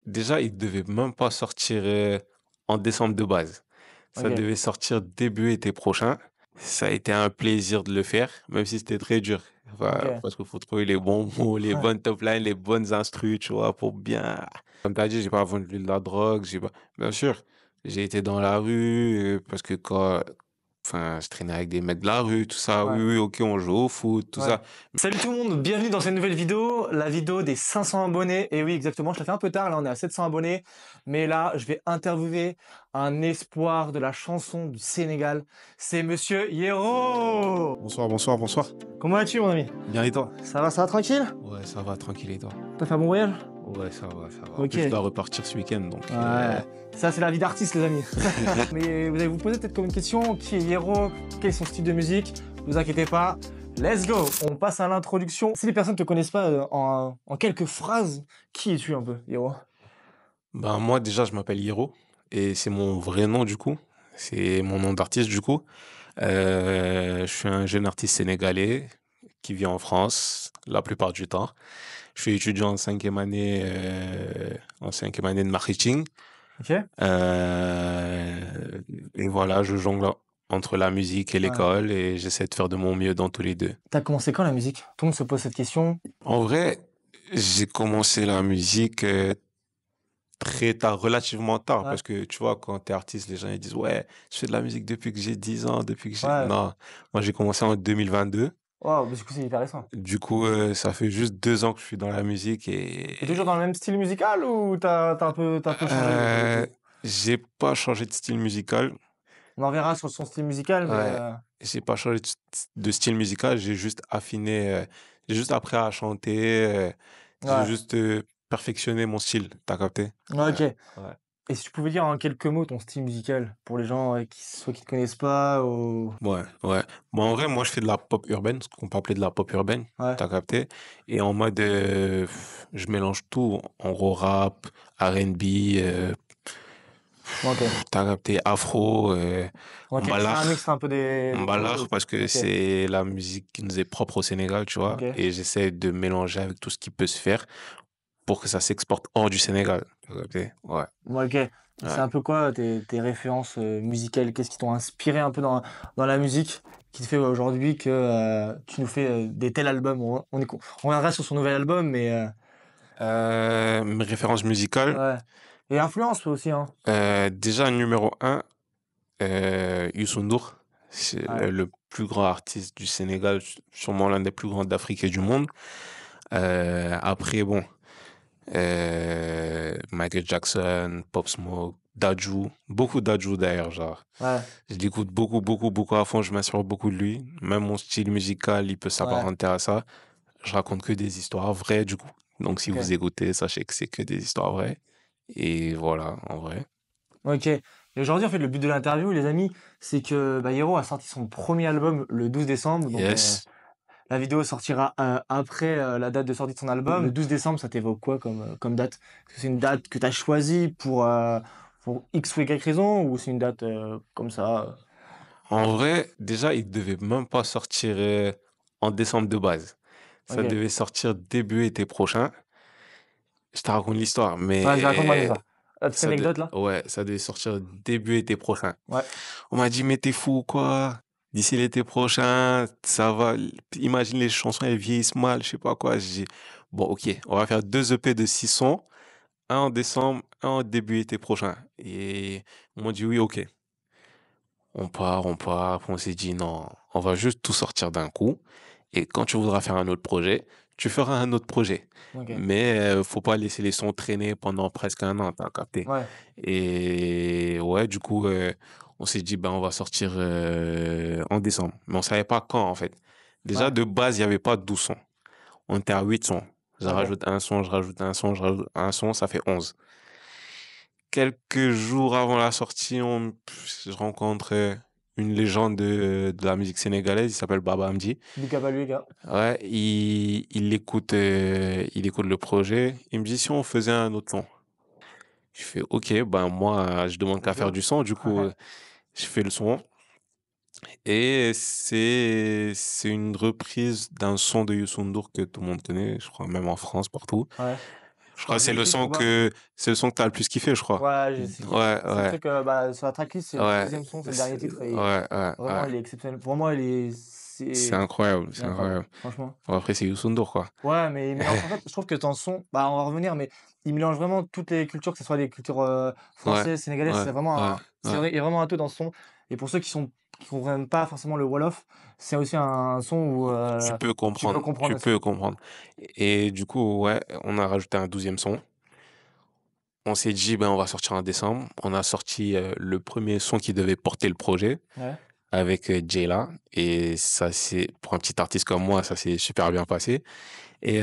déjà, il devait même pas sortir, en décembre de base. Ça OK, devait sortir début été prochain. Ça a été un plaisir de le faire, même si c'était très dur. Enfin, OK. parce qu'il faut trouver les bons mots, les Ouais. bonnes top lines, les bonnes instrus, tu vois, pour bien comme tu as dit, j'ai pas vendu de la drogue, j'ai pas bien sûr, j'ai été dans la rue, parce que quand enfin, je traînais avec des mecs de la rue, tout ça. Ouais, Oui, oui, OK, on joue au foot, tout ouais. ça. Salut tout le monde, bienvenue dans cette nouvelle vidéo, la vidéo des 500 abonnés. Et oui, exactement, je l'ai fait un peu tard, là on est à 700 abonnés. Mais là, je vais interviewer un espoir de la chanson du Sénégal. C'est Monsieur Yero. Bonsoir, bonsoir, bonsoir. Comment vas-tu mon ami? Bien et toi? Ça va tranquille? Ouais, ça va, tranquille et toi? T'as fait un bon voyage? Ouais, ça va, ça va. En Ok. plus, je dois repartir ce week-end, donc Ouais, ça c'est la vie d'artiste les amis. Mais vous allez vous poser peut-être comme une question, qui est Yero? Quel est son style de musique? Ne vous inquiétez pas, let's go. On passe à l'introduction. Si les personnes ne te connaissent pas en quelques phrases, qui es-tu un peu, Yero? ben, moi, déjà, je m'appelle Hiro et c'est mon vrai nom, du coup. C'est mon nom d'artiste, du coup. Je suis un jeune artiste sénégalais qui vit en France la plupart du temps. Je suis étudiant en cinquième année de marketing. Ok? Et voilà, je jongle entre la musique et Ouais. l'école et j'essaie de faire de mon mieux dans tous les deux. T'as commencé quand la musique? Tout le monde se pose cette question. En vrai, j'ai commencé la musique très tard, relativement tard, Ouais. parce que tu vois, quand t'es artiste, les gens ils disent ouais, je fais de la musique depuis que j'ai 10 ans, depuis que j'ai. Ouais. Non, moi j'ai commencé en 2022. Wow, du coup c'est hyper récent. Du coup, ça fait juste 2 ans que je suis dans la musique T'es toujours dans le même style musical ou t'as un peu changé euh, depuis? j'ai pas changé de style musical. On en verra sur son style musical, mais Ouais, j'ai pas changé de style musical, j'ai juste affiné, j'ai juste appris à chanter, j'ai ouais. juste perfectionné mon style, t'as capté? Ouais, Ok. ouais. Et si tu pouvais dire en quelques mots ton style musical pour les gens qui te connaissent pas ou Ouais, ouais. Bon, en vrai, moi, je fais de la pop urbaine, ce qu'on peut appeler de la pop urbaine, ouais. t'as capté? Et en mode, je mélange tout, en gros rap, R&B, OK. t'as capté afro, OK. C'est un mix mbalax. un peu des Mbalax choses. parce que OK. c'est la musique qui nous est propre au Sénégal, tu vois? OK. Et j'essaie de mélanger avec tout ce qui peut se faire pour que ça s'exporte hors du Sénégal. T'as capté? Ouais, OK. C'est ouais. un peu quoi tes références, musicales? Qu'est-ce qui t'ont inspiré un peu dans la musique qui te fait aujourd'hui que, tu nous fais, des tels albums? On reviendra sur son nouvel album, mais, Mes références musicales, ouais. Et influence aussi, hein? déjà numéro un, Youssou N'Dour. C'est Ouais. le plus grand artiste du Sénégal, sûrement l'un des plus grands d'Afrique et du monde. Après, bon, Michael Jackson, Pop Smoke, Dadju, beaucoup Dadju d'ailleurs, genre. Ouais. Je l'écoute beaucoup, beaucoup, beaucoup à fond, je m'inspire beaucoup de lui. Même mon style musical, il peut Ouais. s'apparenter à ça. Je raconte que des histoires vraies, du coup. Donc, si OK. vous écoutez, sachez que c'est que des histoires vraies. Et voilà, en vrai. OK. Et aujourd'hui, en fait, le but de l'interview, les amis, c'est que, bah, Yero a sorti son premier album le 12 décembre, donc, Yes. la vidéo sortira, après, la date de sortie de son album. Le 12 décembre, ça t'évoque quoi comme date? Est-ce que c'est une date que tu as choisie pour X ou Y raison ou c'est une date, comme ça? En vrai, déjà, il devait même pas sortir en décembre de base. Ça OK. devait sortir début été prochain. Je te raconte l'histoire, Vas-y, raconte-moi mais l'histoire. La petite anecdote là? ouais, ça devait sortir début été prochain. Ouais. On m'a dit, mais t'es fou ou quoi? D'ici l'été prochain, ça va. Imagine les chansons, elles vieillissent mal, je sais pas quoi. J'ai dit, bon, ok, on va faire 2 EP de 6 sons, un en décembre, un en début été prochain. Et ils m'ont dit, oui, ok. On part, on part. Après, on s'est dit, non, on va juste tout sortir d'un coup. Et quand tu voudras faire un autre projet, tu feras un autre projet. OK. Mais faut pas laisser les sons traîner pendant presque un an, t'as capté. Ouais. Et ouais, du coup, on s'est dit, ben, on va sortir en décembre. Mais on savait pas quand, en fait. Déjà, Ouais. de base, il y avait pas 12 sons. On était à 8 sons. Je OK. rajoute un son, je rajoute un son, je rajoute un son, ça fait 11. Quelques jours avant la sortie, je rencontre une légende de la musique sénégalaise, il s'appelle Baba Amdi. Big up à lui, les gars. Ouais, il écoute le projet. Il me dit si on faisait un autre son. Je fais OK, ben moi, je demande qu'à Let's faire go. du son. Du coup, Ouais. je fais le son. Et c'est une reprise d'un son de Youssou N'Dour que tout le monde connaît, je crois même en France, partout. Ouais. Je crois Enfin, que j'ai le titre, tu vois. c'est le son que t'as le plus kiffé, je crois. Ouais, Ouais, c'est le ouais, truc, sur la tracklist, c'est le ouais, 13e son, c'est le dernier titre et ouais, ouais, vraiment, ouais. il est exceptionnel. Pour moi, C'est incroyable, il est c'est incroyable, incroyable. franchement. Bon, après, c'est Youssou N'Dour, quoi. Ouais, mais il mélange, en fait, je trouve que dans le son, bah, on va revenir, mais il mélange vraiment toutes les cultures, que ce soit les cultures Ouais, françaises, sénégalaises, ouais, ouais, c'est ouais. vrai, il y a vraiment un tout dans ce son. Et pour ceux qui comprennent pas forcément le Wolof, c'est aussi un son où Tu peux tu peux comprendre, comprendre tu aussi. peux comprendre. Et du coup, ouais, on a rajouté un 12e son. On s'est dit, ben, on va sortir en décembre. On a sorti le premier son qui devait porter le projet Ouais, avec Jayla. Et ça, c'est, pour un petit artiste comme moi, ça s'est super bien passé. Et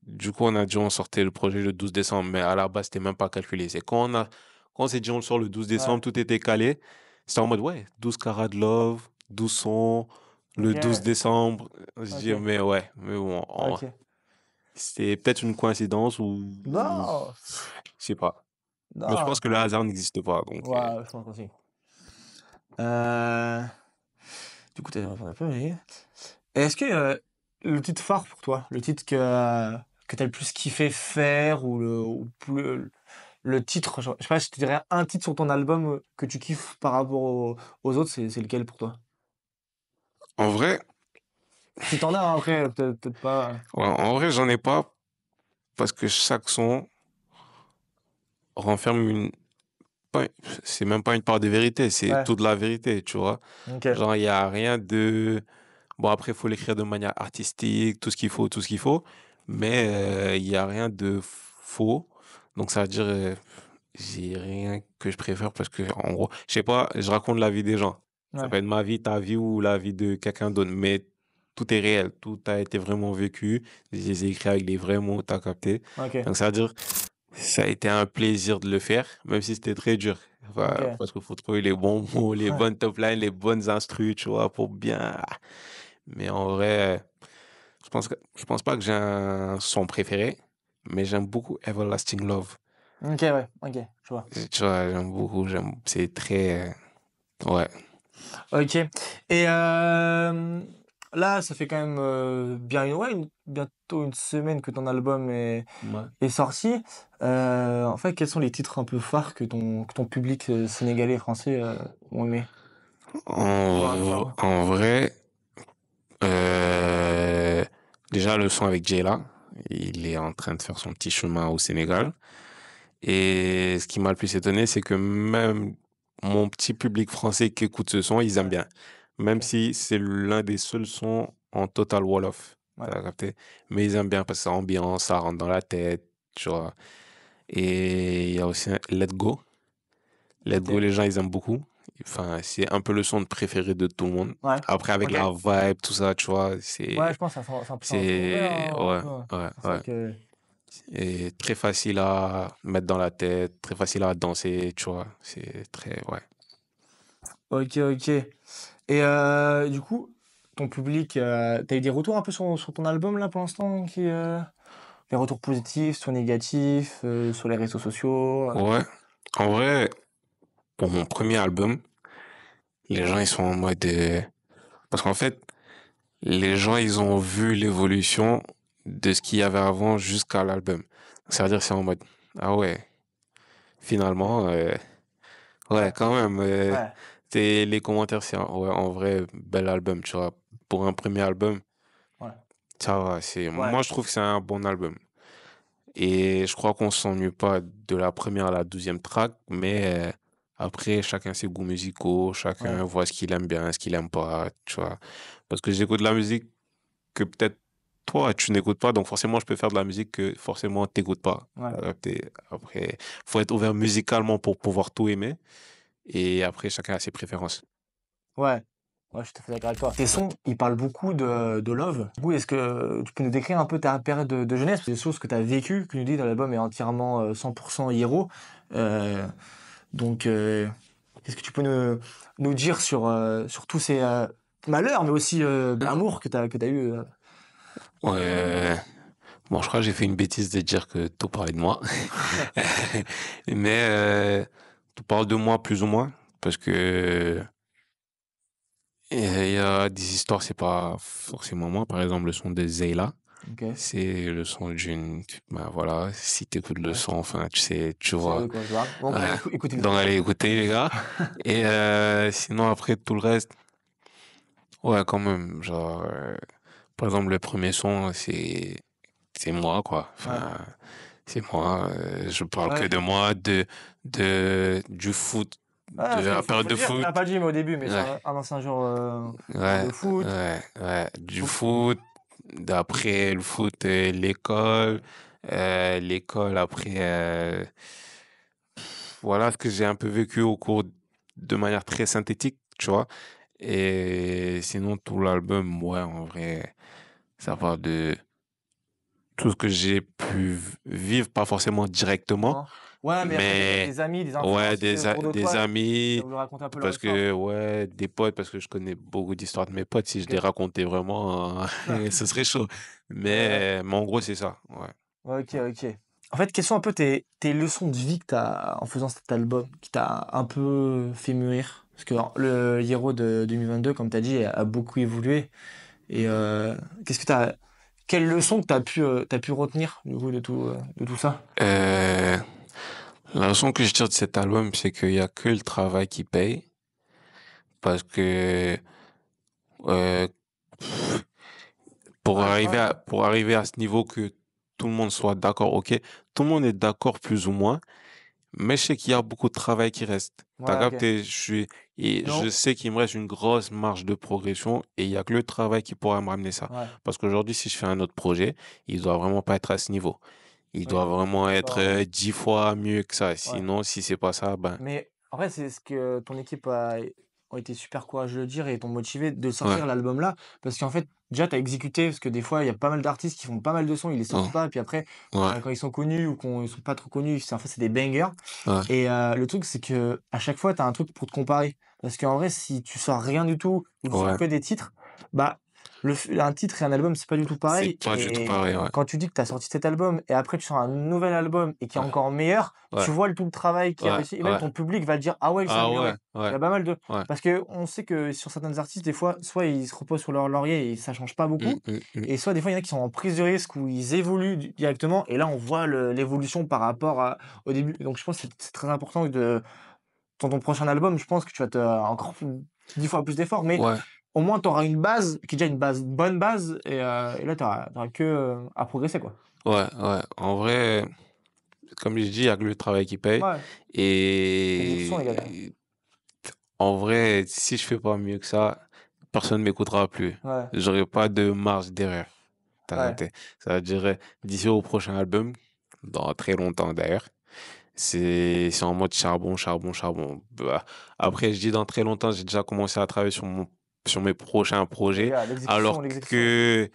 du coup, on a dit, on sortait le projet le 12 décembre. Mais à la base, c'était même pas calculé. C'est quand on s'est dit, on le sort le 12 ouais, décembre, tout était calé. C'était en mode, ouais, 12 carats de love, 12 sons, le 12 ok, décembre. On se dit, ok, mais ouais, mais bon, ok. c'était peut-être une coïncidence ou Non, je sais pas. Mais je pense non. que le hasard n'existe pas, donc Ouais, je pense aussi. Euh, Du coup, t'as répondu un peu, mais... Est-ce que le titre phare pour toi, le titre que t'as le plus kiffé faire, le titre, je sais pas, je te dirais un titre sur ton album que tu kiffes par rapport aux autres, c'est lequel pour toi? en vrai, Si t'en as, hein, après, peut-être pas. ouais, en vrai, j'en ai pas parce que chaque son renferme pas- c'est même pas une part de vérité, c'est Ouais, toute la vérité, tu vois. ok. Genre, il y a rien de, bon, après, il faut l'écrire de manière artistique, tout ce qu'il faut, mais il y a rien de faux. Donc, ça veut dire, j'ai rien que je préfère parce que, en gros, je sais pas, je raconte la vie des gens. Ça Ouais, peut être ma vie, ta vie ou la vie de quelqu'un d'autre, mais tout est réel, tout a été vraiment vécu. Je les ai écrits avec les vrais mots, t'as capté. ok, Donc, ça veut dire, ça a été un plaisir de le faire, même si c'était très dur. Enfin, ok. parce qu'il faut trouver les bons mots, les Ouais. bonnes top lines, les bonnes instrus, tu vois, pour bien. Mais en vrai, je pense pas que j'ai un son préféré, mais j'aime beaucoup Everlasting Love. Ok, ouais, ok, je vois. Tu vois, j'aime beaucoup, c'est très, ouais. Ok. Et là, ça fait quand même bientôt une semaine que ton album Ouais. est sorti. En fait, quels sont les titres un peu phares que ton public sénégalais et français ont aimé sur l'album? En vrai, euh, déjà le son avec Jayla, il est en train de faire son petit chemin au Sénégal. Et ce qui m'a le plus étonné, c'est que même mon petit public français qui écoute ce son, ils aiment Ouais, bien. Même ok. si c'est l'un des seuls sons en total Wolof. Ouais, T'as capté? Mais ils aiment bien parce que ça ambiance, ça rentre dans la tête, tu vois. Et il y a aussi un Let Go. Let ok. Go, les gens, ils aiment beaucoup. Enfin, c'est un peu le son préféré de tout le monde. Ouais, Après, avec ok. la vibe, tout ça, tu vois, Ouais, je pense que c'est un son ouvert, hein, un ouais, peu. Ouais. ouais, C'est vrai ouais. que. Et très facile à mettre dans la tête, très facile à danser, tu vois. C'est très, ouais. Ok, ok. Et du coup, ton public, t'as eu des retours un peu sur ton album là pour l'instant les retours positifs, soit négatifs, sur les réseaux sociaux. Ouais. En vrai, pour mon premier album, les gens, ils sont en mode, parce qu'en fait, les gens, ils ont vu l'évolution de ce qu'il y avait avant jusqu'à l'album. Ça veut dire que c'est en mode, ah ouais, finalement, ouais, Ouais, quand même, ouais, les commentaires, ouais, en vrai, bel album, tu vois. Pour un premier album, ouais, ça va, ouais, moi, je trouve que c'est un bon album. Et je crois qu'on s'ennuie pas de la première à la 12e track, mais après, chacun ses goûts musicaux, ouais, chacun voit ce qu'il aime bien, ce qu'il aime pas, tu vois. Parce que j'écoute de la musique que peut-être toi, tu n'écoutes pas, donc forcément, je peux faire de la musique que forcément, t'écoutes pas. ouais, Après, faut être ouvert musicalement pour pouvoir tout aimer. Et après, chacun a ses préférences. ouais. Ouais, je suis tout à fait d'accord avec toi. Tes sons, ils parlent beaucoup de love. Du coup, est-ce que tu peux nous décrire un peu ta période de jeunesse, des choses que tu as vécues, que tu nous dis dans l'album est entièrement 100% Hiero. Euh, donc, qu'est-ce que tu peux nous dire sur tous ces malheurs, mais aussi l'amour que t'as eu Ouais. Bon, je crois que j'ai fait une bêtise de dire que tout parlait de moi. Mais tout parle de moi plus ou moins. Parce que il y a des histoires, c'est pas forcément moi. Par exemple, le son de Zayla. Ok. C'est le son d'une... Ben voilà, si t'écoutes le Ouais. son, enfin, tu sais, tu Je sais de vois. quoi je parle. Donc, Ouais. écoutez le Donc, son. allez écouter, les gars. Et sinon, après, tout le reste, ouais, quand même. Genre, par exemple, le premier son, c'est moi, quoi. Ouais. Enfin, c'est moi. Je parle que Ouais. de moi, du foot, Ouais, de parce qu'il la faut, période faut le de dire, tu l'as foot. pas dit, mais au début, mais c'est Ouais, un ancien joueur ouais, de foot. ouais. Du Donc, foot, d'après le foot, l'école, après, voilà ce que j'ai un peu vécu au cours de manière très synthétique, tu vois. Et sinon, tout l'album, ouais, en vrai, ça parle de tout ce que j'ai pu vivre, pas forcément directement, hein. Ouais, mais après, peut-être mais des amis, des ouais, influenceurs autour de des toi qui ont amis, voulu raconter un peu leur parce histoire. que, ouais, des potes, parce que je connais beaucoup d'histoires de mes potes. Si je les Ok. racontais vraiment, ce serait chaud. Ouais. Mais en gros, c'est ça, ouais. Ouais, ok, ok. En fait, quelles sont un peu tes leçons de vie que tu as en faisant cet album, qui t'a un peu fait mûrir? Parce que le Hero de 2022, comme tu as dit, a beaucoup évolué. Et qu'est-ce que t'as, quelles leçons que t'as pu retenir du coup de tout ça? Euh, la leçon que je tire de cet album, c'est qu'il y a que le travail qui paye, parce que euh, Ouais, ouais, pour arriver à ce niveau que tout le monde soit d'accord, ok, tout le monde est d'accord plus ou moins, mais je sais qu'il y a beaucoup de travail qui reste. T'as ouais, ok. capté, et je Non, sais qu'il me reste une grosse marge de progression et il y a que le travail qui pourra me ramener ça. ouais, Parce qu'aujourd'hui, si je fais un autre projet, il doit vraiment pas être à ce niveau. Il oui, doit vraiment être d'accord, 10 fois mieux que ça. ouais. Sinon, si c'est pas ça, ben, Mais en fait, c'est ce que ton équipe a été super courageux de le dire et t'ont motivé de ouais, sortir l'album là, parce qu'en fait, déjà, t'as exécuté, parce que des fois, il y a pas mal d'artistes qui font pas mal de sons, ils les sortent ouais, pas, et puis après, ouais, quand ils sont connus ou quand ils sont pas trop connus, en fait, c'est des bangers. ouais, Et le truc, c'est que à chaque fois, tu as un truc pour te comparer. Parce qu'en vrai, si tu sors rien du tout ou tu sors ouais. que des titres, bah, un titre et un album, c'est pas du tout C'est pareil. pas du tout Et pareil, ouais. quand tu dis que tu as sorti cet album et après tu sors un nouvel album et qui est Ouais, encore meilleur, ouais, tu vois tout le travail qui a ouais, réussi. Et même ouais. ton public va te dire, ah ouais, il s'est Ah ouais, amélioré. Il ouais, y a pas mal de. ouais. Parce que on sait que sur certains artistes, des fois, soit ils se reposent sur leur laurier et ça change pas beaucoup. Et soit des fois, il y en a qui sont en prise de risque où ils évoluent directement. Et là, on voit l'évolution par rapport au début. Donc je pense que c'est très important de dans ton prochain album, je pense que tu vas te encore 10 fois plus d'efforts, mais Ouais, au moins tu auras une base qui est déjà une bonne base et là tu auras que, à progresser, quoi. ouais. En vrai, comme je dis, il y a que le travail qui paye. Ouais, l'exécution égale Et en vrai, si je fais pas mieux que ça, personne m'écoutera plus. ouais, J'aurai pas de marge d'erreur. T'as ouais, capté? Ça veut dire, d'ici au prochain album, dans très longtemps d'ailleurs, c'est en mode charbon. Bah, après, je dis dans très longtemps, j'ai déjà commencé à travailler sur mes prochains projets, égale l'exécution, alors l'exécution. que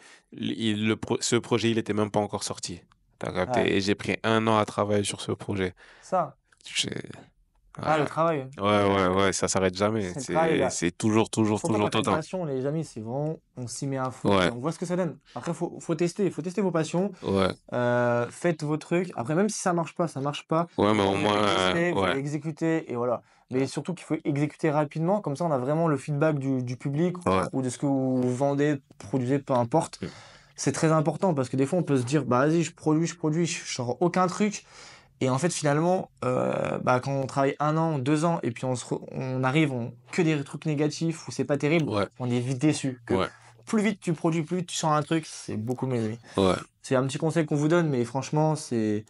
ce projet, il était même pas encore sorti. T'as Ouais, capté? Et j'ai pris 1 an à travailler sur ce projet. ça. J'ai- Ah, le Ouais, travail, ouais, ça s'arrête jamais. c'est le travail, les gars. C'est Surtout toujours quand tout t'as le une temps. passion, les amis, c'est vraiment, on s'y met à fond et Ouais, on voit ce que ça donne. Après, faut tester vos passions. ouais, Faites vos trucs. Après, même si ça marche pas, ça marche pas. ouais, Au mais moins, au vous l'avez moins, testé, vous ouais, l'avez exécuté, et voilà. Mais ouais, surtout qu'il faut exécuter rapidement. Comme ça, on a vraiment le feedback du public ouais. ou de ce que vous vendez, produisez, peu importe. Mm. C'est très important parce que des fois, on peut se dire, bah vas-y, je sors aucun truc. Et en fait, finalement, bah, quand on travaille 1 an, 2 ans, et puis on arrive, que des trucs négatifs ou c'est pas terrible, Ouais, on est vite déçu. Que ouais, plus vite tu produis, plus vite tu sors un truc, c'est beaucoup mieux, les amis. ouais. C'est un petit conseil qu'on vous donne, mais franchement, c'est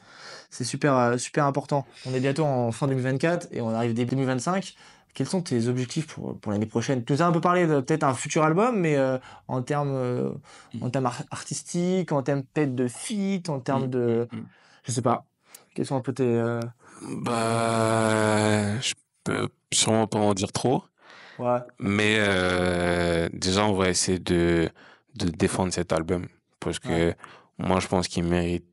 super, super important. On est bientôt en fin 2024 et on arrive début 2025. Quels sont tes objectifs pour l'année prochaine? Tu nous as un peu parlé de peut-être un futur album, mais Mm, en termes artistiques, en termes peut-être de feat, en termes de... mm. Je sais pas. Quels sont un peu tes... Bah, je peux sûrement pas en dire trop, Ouais, mais déjà on va essayer de défendre cet album parce ouais, que moi je pense qu'il mérite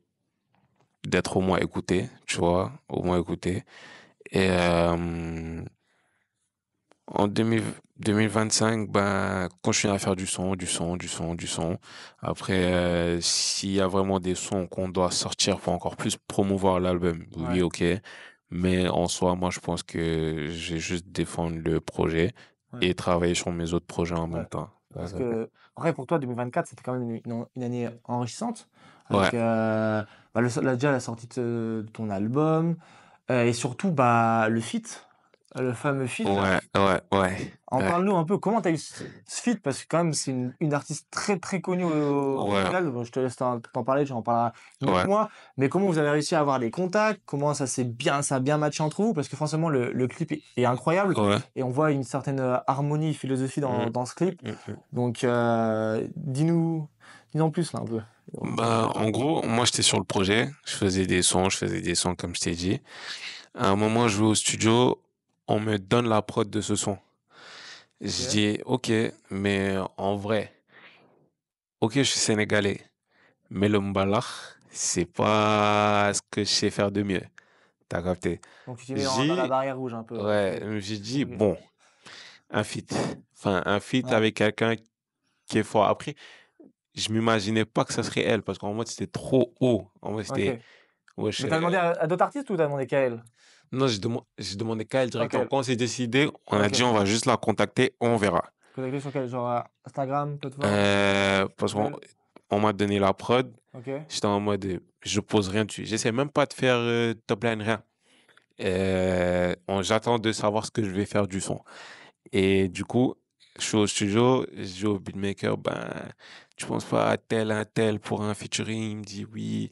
d'être au moins écouté, tu vois, au moins écouté. Et en 2025, ben, continuer à faire du son. Après, s'il y a vraiment des sons qu'on doit sortir pour encore plus promouvoir l'album, oui, ouais, ok. Mais en soi, moi, je pense que j'ai juste défendre le projet ouais, et travailler sur mes autres projets en ouais. même temps. Parce ouais. que, en vrai, pour toi, 2024, c'était quand même une année enrichissante. Ouais, Avec bah, déjà la sortie de ton album. Et surtout, bah, le feat. Le fameux feat, là. ouais, ouais, ouais, En ouais, parle-nous un peu, comment tu as eu ce feat? Parce que quand même, c'est une artiste très très connue au ouais, Sénégal. Bon, je te laisse t'en parler, tu en parleras mieux que ouais, moi. Mais comment vous avez réussi à avoir les contacts? Comment ça a bien matché entre vous? Parce que forcément, le clip est incroyable ouais. et on voit une certaine harmonie, philosophie Mm, dans ce clip. mm, mm. Donc, dis-nous en plus là un peu. Bah, en gros, moi, j'étais sur le projet. Je faisais des sons, comme je t'ai dit. À un moment, je vais au studio, on me donne la prod de ce son. Je Ok. dis, OK, mais en vrai, OK, je suis sénégalais, mais le mbalax, c'est pas ce que je sais faire de mieux. T'as capté? Donc tu t'es mis dans la J'ai, barrière rouge un peu. Ok. ouais, j'ai dit, Ok. bon, un feat. Enfin, un feat Ouais. avec quelqu'un qui est fort. Après, je m'imaginais pas que ça serait elle, parce qu'en mode, c'était trop haut. En mode, Ok. c'était, ouais, Mais t'as demandé à d'autres artistes ou t'as demandé qu'à elle? non, j'ai demandé qu'à elle Ok. directement. Quand on s'est décidé, on a Ok. dit, on va juste la contacter, on verra. Connecté sur quel genre Instagram, plateforme, Parce qu'on mail? on m'a donné la prod. Ok. J'étais en mode, je pose rien dessus. J'essaie même pas de faire top line, rien. J'attends de savoir ce que je vais faire du son. Et du coup, je suis au studio, je dis au beatmaker, ben, tu penses pas à tel, un tel pour un featuring? Il me dit oui.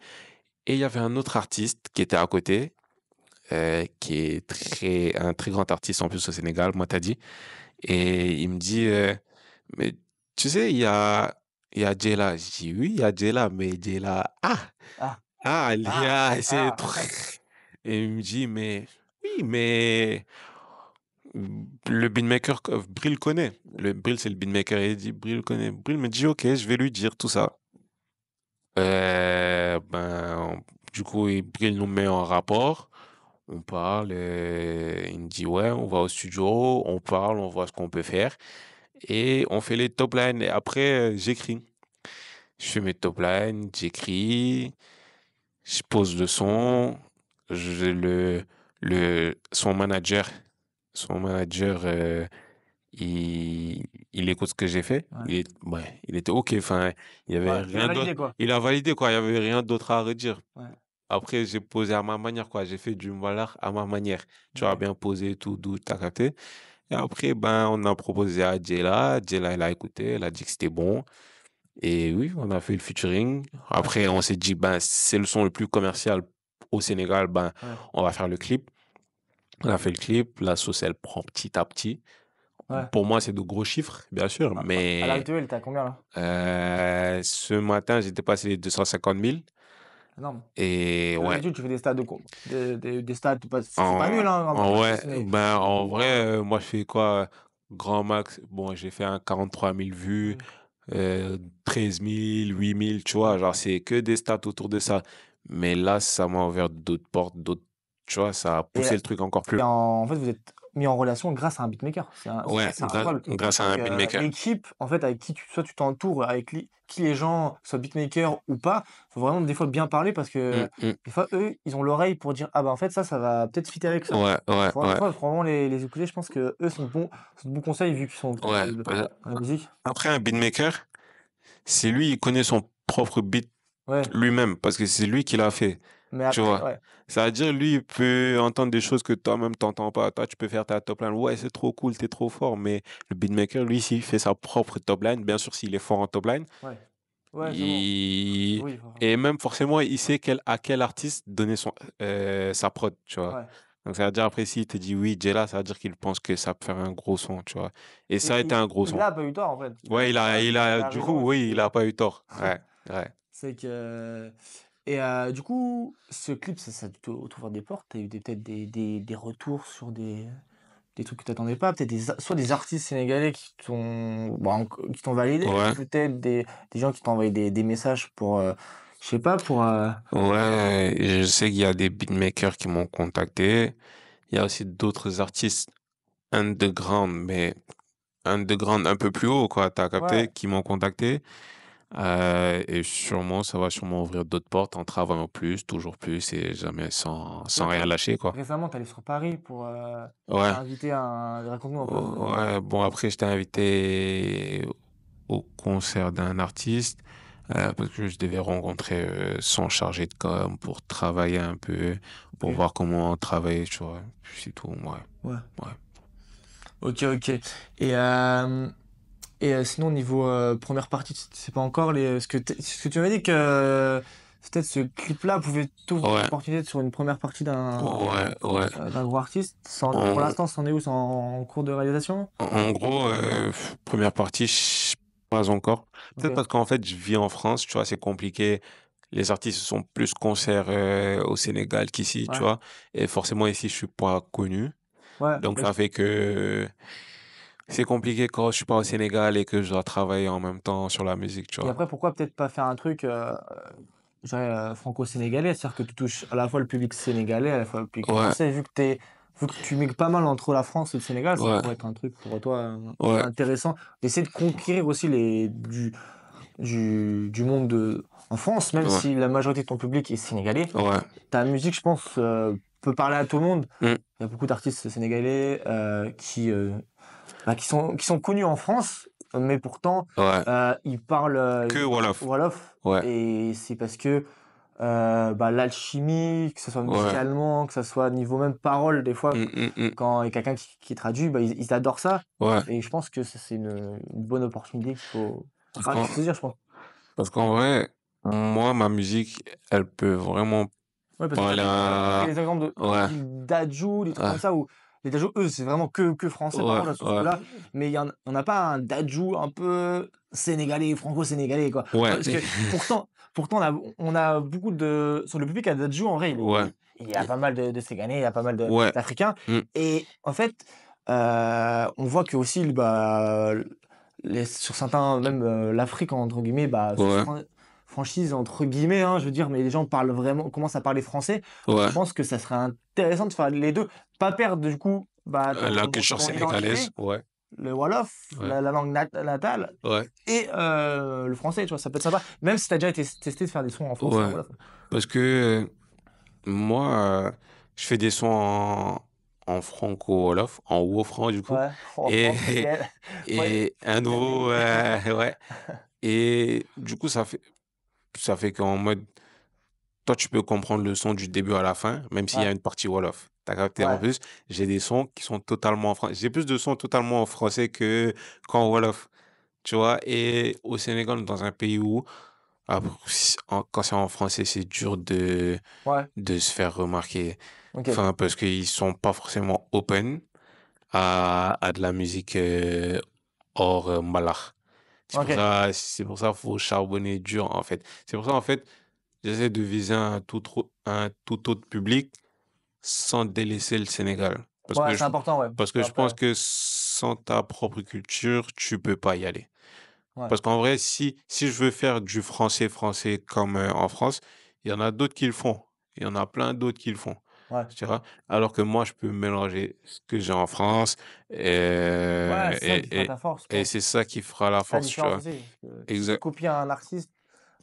Et il y avait un autre artiste qui était à côté, qui est un très grand artiste en plus au Sénégal, moi t'as dit. Et il me dit, mais tu sais, il y a Jayla. Je dis oui, il y a Jayla, mais Jayla, Ah, ah, c'est ah. trop. Et il me dit, mais oui, mais le beatmaker, Bril connaît. Bril, c'est le beatmaker. Et il dit, Bril connaît. Bril me dit, ok, je vais lui dire tout ça. Du coup, Bril nous met en rapport. On parle. Il me dit, ouais, on va au studio, on parle, on voit ce qu'on peut faire. Et on fait les top lines. Et après, j'écris. Je fais mes top lines, j'écris, je pose le son, je, son manager, son manager, il écoute ce que j'ai fait. Ouais. Ouais, il était OK. Enfin, il y avait Ouais, il a rien d'autre. validé quoi. Il a validé, quoi. Il y avait rien d'autre à redire. Ouais. Après, j'ai posé à ma manière, quoi. J'ai fait du mbalar à ma manière. Tu as Ok. bien posé tout, d'où t'as capté. Et après, ben, on a proposé à Jela. Jela, elle a écouté. Elle a dit que c'était bon. Et oui, on a fait le featuring. Ouais. Après, on s'est dit, ben, c'est le son le plus commercial au Sénégal, ben, Ouais. on va faire le clip. On a fait le clip. La sauce, elle prend petit à petit. Ouais. Pour moi, c'est de gros chiffres, bien sûr, À l'heure mais actuelle, t'as combien là? ce matin, j'étais passé les 250 000. Énorme. Et Parce que ouais, d'habitude, tu fais des stats des stats, c'est pas nul, hein, en ouais, artiste, mais ben, en pour vrai, moi, je fais quoi? Grand max, bon, j'ai fait un 43 000 vues, hmm, 13 000, 8 000, tu vois, ouais. genre, c'est que des stats autour de ça. Mais là, ça m'a ouvert d'autres portes, tu vois, ça a Et, poussé le truc encore plus et loin. en fait, vous êtes mis en relation grâce à un beatmaker. Ouais, C'est incroyable. grâce à Parce un que beatmaker. l'équipe, en fait, avec qui soit tu t'entoures, avec qui les gens, soient beatmaker ou pas, faut vraiment des fois bien parler parce que Hum, hum. des fois, eux, ils ont l'oreille pour dire, ah bah en fait, ça va peut-être fitter avec ça. Ouais, ouais, Des ouais, fois, faut vraiment les écouter. Je pense que eux sont de bons conseils vu qu'ils sont ouais. dans la musique. Après, un beatmaker, c'est lui, il connaît son propre beat Ouais. lui-même, parce que c'est lui qui l'a fait, Mais tu après, vois. ouais. Ça veut dire, lui, il peut entendre des choses que toi-même t'entends pas. Toi, tu peux faire ta top line. Ouais, c'est trop cool, t'es trop fort. Mais le beatmaker, lui, s'il fait sa propre top line, bien sûr, s'il est fort en top line, Ouais. Ouais, c'est bon. il... Oui, forcément. et même forcément, il sait à quel artiste donner sa prod, tu vois. Ouais. Donc, ça veut dire, après, s'il te dit oui, Jella, ça veut dire qu'il pense que ça peut faire un gros son, tu vois. Et ça Et a été un gros il son. a pas eu tort, en fait. Ouais, Il a du coup, raison. oui, il a pas eu tort. Ouais, ouais. C'est que. Et du coup, ce clip, ça a dû t'ouvrir des portes. T'as eu peut-être des retours sur des trucs que t'attendais pas. Peut-être soit des artistes sénégalais qui t'ont validé, Ouais. peut-être des gens qui t'ont envoyé des messages pour, je sais pas, pour. Ouais, je sais qu'il y a des beatmakers qui m'ont contacté. Il y a aussi d'autres artistes underground, mais underground un peu plus haut, quoi, t'as capté, Ouais. qui m'ont contacté. Et sûrement, ça va sûrement ouvrir d'autres portes en travaillant plus, toujours plus, et jamais Parce que sans rien lâcher, quoi. récemment, t'es allé sur Paris pour. Ouais. T'as invité un. Raconte-nous un peu. Ouais, bon, après, j'étais invité au concert d'un artiste parce que je devais rencontrer son chargé de com pour travailler un peu, pour Ok. voir comment travailler, tu vois. C'est tout, ouais. Ouais. Ouais. Ok, ok. Et sinon, niveau première partie, tu sais pas encore ce que tu m'avais dit que peut-être ce clip-là pouvait t'ouvrir Ouais, l'opportunité sur une première partie ouais, ouais. d'un gros artiste. Pour En, l'instant, c'en est où? C'est en cours de réalisation? en gros, première partie, pas encore. Ok. Peut-être parce qu'en fait, je vis en France, tu vois, c'est compliqué. Les artistes sont plus concerts au Sénégal qu'ici, tu Ouais. vois. Et forcément, ici, je suis pas connu. Ouais. Donc, ça fait que c'est compliqué quand je suis pas au Sénégal et que je dois travailler en même temps sur la musique, tu Et vois. après, pourquoi peut-être pas faire un truc je dirais, franco-sénégalais, c'est-à-dire que tu touches à la fois le public sénégalais, à la fois le public Ouais, français, vu que tu mixes pas mal entre la France et le Sénégal, ça ouais, pourrait être un truc pour toi ouais, intéressant, d'essayer de conquérir aussi du monde en France, même ouais, si la majorité de ton public est sénégalais, ouais. ta musique, je pense, peut parler à tout le monde. Hmm, Il y a beaucoup d'artistes sénégalais qui sont connus en France, mais pourtant, ouais. Que ils parlent Wolof. Wolof, Ouais, et c'est parce que l'alchimie, que ce soit ouais. musicalement, que ce soit niveau même parole, des fois, Hmm. quand il y a quelqu'un qui traduit, bah, ils adorent ça. Ouais. Et je pense que c'est une bonne opportunité Parce qu'il qu'en, faut saisir, je pense. parce qu'en vrai, moi, ma musique, elle peut vraiment Ouais, parce que parler t'as pris à... les exemples de Ouais, style Dadju, des trucs ouais, comme ça, où les Dadju, eux, c'est vraiment que français par ouais, contre, sur ce ouais. coup-là. Mais on n'a pas un Dadju un peu sénégalais, franco-sénégalais, quoi. Ouais, Parce que pourtant on a beaucoup de. Sur le public à Dadju, en vrai, ouais, il y a pas mal de Sénégalais, il y a pas mal ouais, d'Africains. hmm, Et en fait, on voit que aussi, bah, sur certains, même l'Afrique, entre guillemets, bah, ouais, franchise, entre guillemets, hein, je veux dire, mais les gens parlent vraiment, commencent à parler français. ouais. Je pense que ça serait intéressant de faire les deux. Pas perdre, du coup, bah, La culture ton sénégalaise, identité, ouais, le Wolof, ouais, la langue natale, ouais, et le français, tu vois, ça peut être sympa. Même si tu as déjà été testé de faire des sons en français, en ouais. Wolof. Parce que moi, je fais des sons en franco-wolof, en wofran du coup, Ouais, en et, français. Ouais. et un nouveau, ouais. Et du coup, ça fait qu'en mode, toi, tu peux comprendre le son du début à la fin, même s'il y Ouais, a une partie wolof. T'as capté? En ouais. plus, j'ai des sons qui sont totalement en français. J'ai plus de sons totalement en français qu'en wolof. Tu vois? Et au Sénégal, dans un pays où, quand c'est en français, c'est dur Ouais, de se faire remarquer. ok. Enfin, parce qu'ils sont pas forcément open à de la musique hors mbalax. Ok. C'est pour ça, faut charbonner dur, en fait. C'est pour ça, en fait, j'essaie de viser un tout autre public sans délaisser le Sénégal. Ouais, c'est important, ouais. Parce que je pense Après, que sans ta propre culture, tu peux pas y aller. ouais. Parce qu'en vrai, si je veux faire du français comme en France, il y en a d'autres qui le font. Il y en a plein d'autres qui le font. Ouais. Tu vois? Alors que moi, je peux mélanger ce que j'ai en France Ouais, et, c'est ça qui fera et, ta force, je et pense. c'est ça qui fera la La force, tu différence vois? aussi. Parce que si tu Exact. copies un artiste,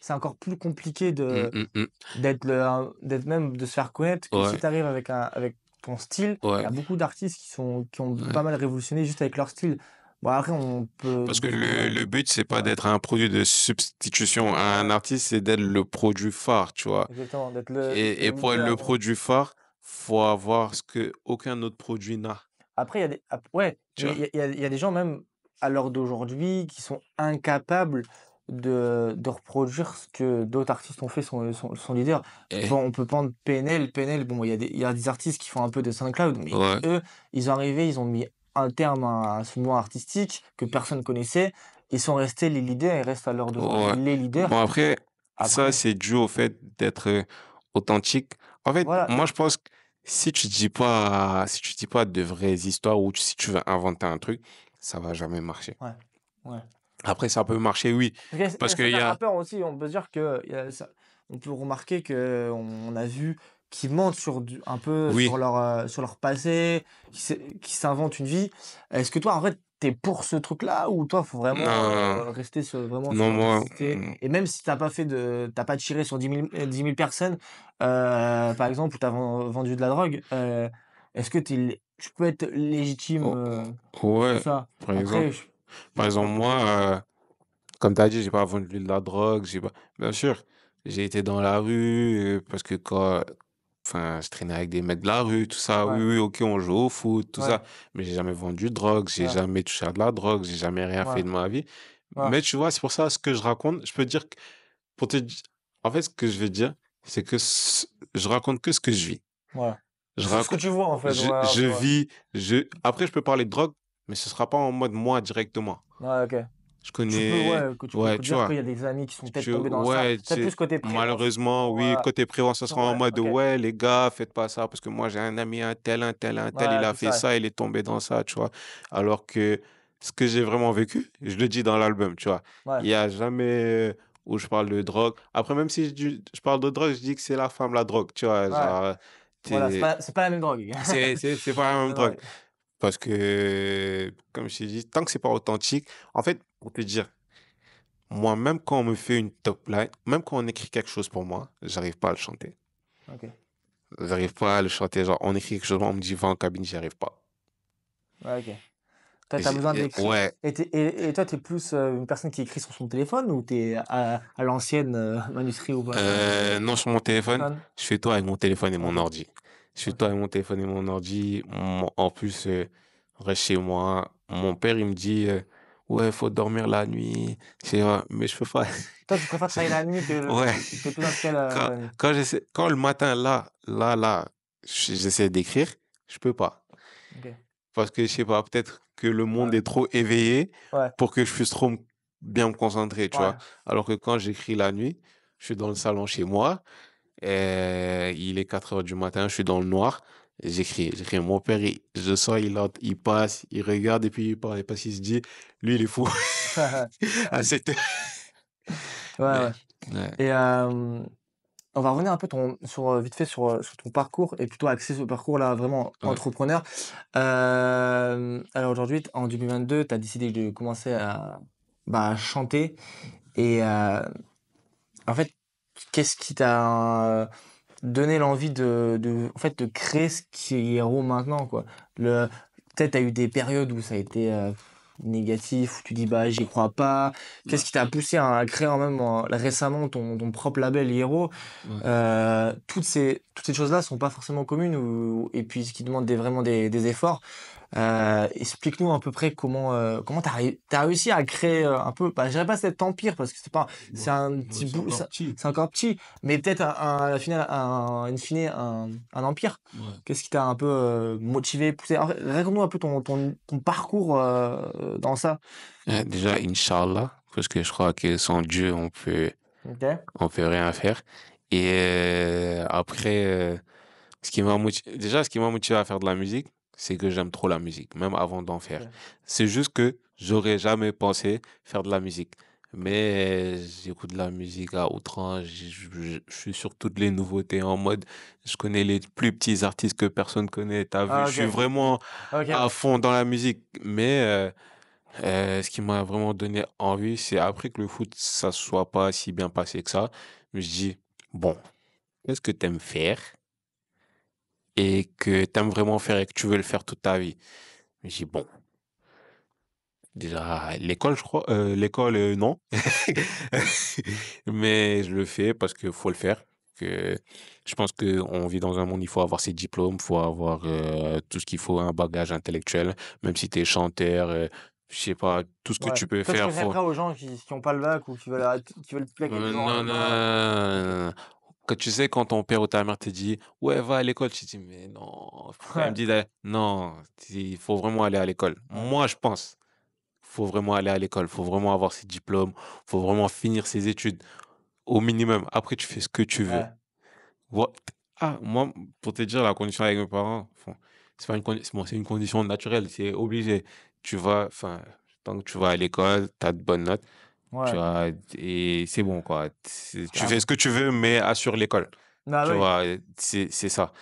c'est encore plus compliqué Mm. d'être même de se faire connaître que si Ouais, tu arrives avec ton style. Il y ouais, a beaucoup d'artistes qui ont pas ouais. mal révolutionné juste avec leur style. Bon, après, on peut. Parce que Ouais, le but, c'est pas ouais, d'être un produit de substitution à un ouais, artiste, c'est d'être le produit phare, tu vois? exactement. D'être Et le pour être le leader. produit phare, faut avoir ce que aucun autre produit n'a, Après, il y a ouais, tu mais vois? il y a des gens, même à l'heure d'aujourd'hui, qui sont incapables de reproduire ce que d'autres artistes ont fait son leader. Et, Bon, on peut prendre PNL. PNL, bon, il y a des artistes qui font un peu de SoundCloud, mais ouais. eux, ils sont arrivés, ils ont mis un terme à ce mouvement artistique que personne connaissait. Ils sont restés les leaders et restent à l'heure d'aujourd'hui Ouais. les leaders. Bon, après, ça, Après, c'est dû au fait d'être authentique. En fait, voilà. moi, je pense que si tu dis pas de vraies histoires ou si tu veux inventer un truc, ça va jamais marcher. Ouais, ouais. Après, ça peut marcher, oui. Parce qu'il y Parce a qu'il y certains a, rappeurs aussi, on peut dire que on peut remarquer que on a vu qu'ils mentent un peu oui, sur leur passé, qui s'inventent une vie. Est-ce que toi, en fait, t'es pour ce truc-là, ou toi, faut vraiment non, rester vraiment sur non, moi, l'authenticité? Et même si t'as pas tiré sur 10 000 personnes, par exemple, où t'as vendu de la drogue, est-ce que tu peux être légitime oh, sur ouais, ça? par Après, exemple, par exemple, moi, Comme tu as dit, j'ai pas vendu de la drogue, j'ai pas. Bien sûr, j'ai été dans la rue parce que quand. Enfin, je traînais avec des mecs de la rue, tout ça. Oui, Ouais, oui, ok, on joue au foot, tout ouais, ça. Mais j'ai jamais vendu de drogue, j'ai ouais, jamais touché à de la drogue, j'ai jamais rien ouais, fait de ma vie. ouais, Mais tu vois, c'est pour ça ce que je raconte. Je peux dire que. Pour te... En fait, ce que je veux dire, c'est que je raconte que ce que je vis. ouais. Je Ce que raconte. tu vois, en fait, ouais, un Je peu, ouais. vis. Après, je peux parler de drogue, mais ce sera pas en mode moi directement. Ouais, ok. Je connais. Ouais, que tu peux Ouais, tu dire qu'il vois. y a des amis qui sont peut-être tombés dans ça. Ouais, Peut-être plus côté malheureusement, prévention. oui, côté prévention, ça sera en Ouais, mode ok. ouais, les gars, faites pas ça parce que moi j'ai un ami, un tel, il Ouais, a c'est fait ça. ça, il est tombé dans ça, tu vois. Alors que ce que j'ai vraiment vécu, je le dis dans l'album, tu vois. Ouais. Il y a jamais où je parle de drogue. Après, même si je parle de drogue, je dis que c'est la femme, la drogue, tu vois. Ouais. Genre, Voilà, t'es- c'est pas la même drogue. c'est pas la même La drogue. drogue. Parce que, comme je t'ai dit, tant que c'est pas authentique, en fait, pour te dire, moi, même quand on me fait une top line, même quand on écrit quelque chose pour moi, j'arrive pas à le chanter. Ok. J'arrive pas à le chanter. Genre, on écrit quelque chose, on me dit va en cabine, j'y arrive pas. Ouais, ok. Toi, t'as besoin d'écrire. Ouais, Et toi, t'es plus une personne qui écrit sur son téléphone ou t'es à l'ancienne manuscrit ou pas? non, sur mon téléphone, Téléphone? je fais tout avec mon téléphone et mon Ok. ordi. Je fais tout Ok. avec mon téléphone et mon ordi. En plus, reste chez moi. Mon père, il me dit ouais, faut dormir la nuit. Mais je peux pas. Toi, tu préfères travailler la nuit Ouais. t'es plus inspiré Quand, la nuit. quand le matin, j'essaie d'écrire, je peux pas. Ok. Parce que je sais pas, peut-être que le monde Ouais. est trop éveillé Ouais. pour que je puisse trop bien me concentrer, tu vois. Ouais. Alors que quand j'écris la nuit, je suis dans le salon chez moi, et il est 4 heures du matin, je suis dans le noir, et j'écris. Mon père, je sens, il passe, il regarde et puis il parle, parce qu'il se dit, lui, il est fou. À 7 heures. Ouais, Mais, ouais. ouais, Et on va revenir un peu vite fait sur ton parcours et plutôt axé sur le parcours là, vraiment ouais, entrepreneur. Alors aujourd'hui, en 2022, tu as décidé de commencer à bah, chanter. Et en fait, qu'est-ce qui t'a donné l'envie en fait, de créer ce qui est Hero maintenant, quoi? Le, peut-être tu as eu des périodes où ça a été négatif, où tu dis bah j'y crois pas. ouais, Qu'est-ce qui t'a poussé à créer récemment ton propre label Hero? ouais. Toutes ces choses-là sont pas forcément communes et puis ce qui demande vraiment des efforts. Explique-nous à peu près comment t'as réussi à créer un peu, bah, je dirais pas cet empire parce que c'est Ouais, un ouais, petit c'est bout, encore petit. c'est encore petit, mais peut-être au final, in fine, un empire. Ouais. Qu'est-ce qui t'a un peu motivé, poussé? En fait, raconte-nous un peu ton parcours dans ça. Déjà, Inch'Allah, parce que je crois que sans Dieu, Ok? on peut rien faire. Et après, ce qui m'a motivé à faire de la musique, c'est que j'aime trop la musique, même avant d'en faire. Ok. C'est juste que j'aurais jamais pensé faire de la musique. Mais j'écoute de la musique à outrance, je suis sur toutes les nouveautés en mode, je connais les plus petits artistes que personne connaît, t'as vu, Ah, je suis ok. vraiment Ok, à ouais. fond dans la musique. Mais ce qui m'a vraiment donné envie, c'est après que le foot, ça soit pas si bien passé que ça, je me suis dit, bon, qu'est-ce que t'aimes faire et que t'aimes vraiment faire et que tu veux le faire toute ta vie? Je me suis dit, bon, déjà, l'école, je crois, l'école, non. Mais je le fais parce qu'il faut le faire. Que je pense qu'on vit dans un monde, il faut avoir ses diplômes, il faut avoir tout ce qu'il faut, un bagage intellectuel, même si tu es chanteur, je sais pas, tout ce que Ouais. tu peux Toi, tu faire, préférerais aux gens qui ont pas le bac ou qui veulent plus qu'ils ont Non, le bac. Ok. non. Quand tu sais, quand ton père ou ta mère te dit, ouais, va à l'école, tu te dis, mais non, pourquoi il me Ouais. dit d'aller? Non, il faut vraiment aller à l'école. Ouais. Moi, je pense, faut vraiment aller à l'école, faut vraiment avoir ses diplômes, faut vraiment finir ses études au minimum. Après, tu fais ce que tu veux. Ouais. Voi- Ah, moi, pour te dire, la condition avec mes parents, bon, c'est pas une condition, bon, c'est une condition naturelle, c'est obligé. Tu vas, enfin, tant que tu vas à l'école, tu as de bonnes notes. Tu Ouais. vois, et c'est bon, quoi. Tu Ah fais bon. ce que tu veux, mais assure l'école. Bah Tu oui. vois, c'est ça.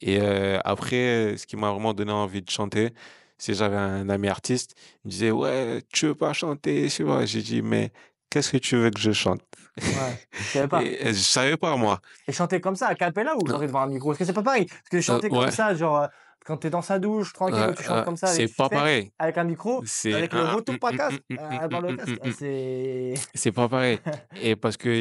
Et après, ce qui m'a vraiment donné envie de chanter, c'est j'avais un ami artiste, il me disait, ouais, tu veux pas chanter, je sais pas. J'ai dit, mais qu'est-ce que tu veux que je chante? Ouais. Tu savais pas. Et je savais pas, moi. Et chanter comme ça, a cappella ou chanter devant un micro? Parce que c'est pas pareil. Parce que chanter comme Ouais. ça, genre. quand t'es dans sa douche, tranquille, où tu chantes comme ça avec c'est pas succès, pareil. avec un micro, C'est avec le retour pas casse dans le casque, c'est... C'est pas pareil. Et parce que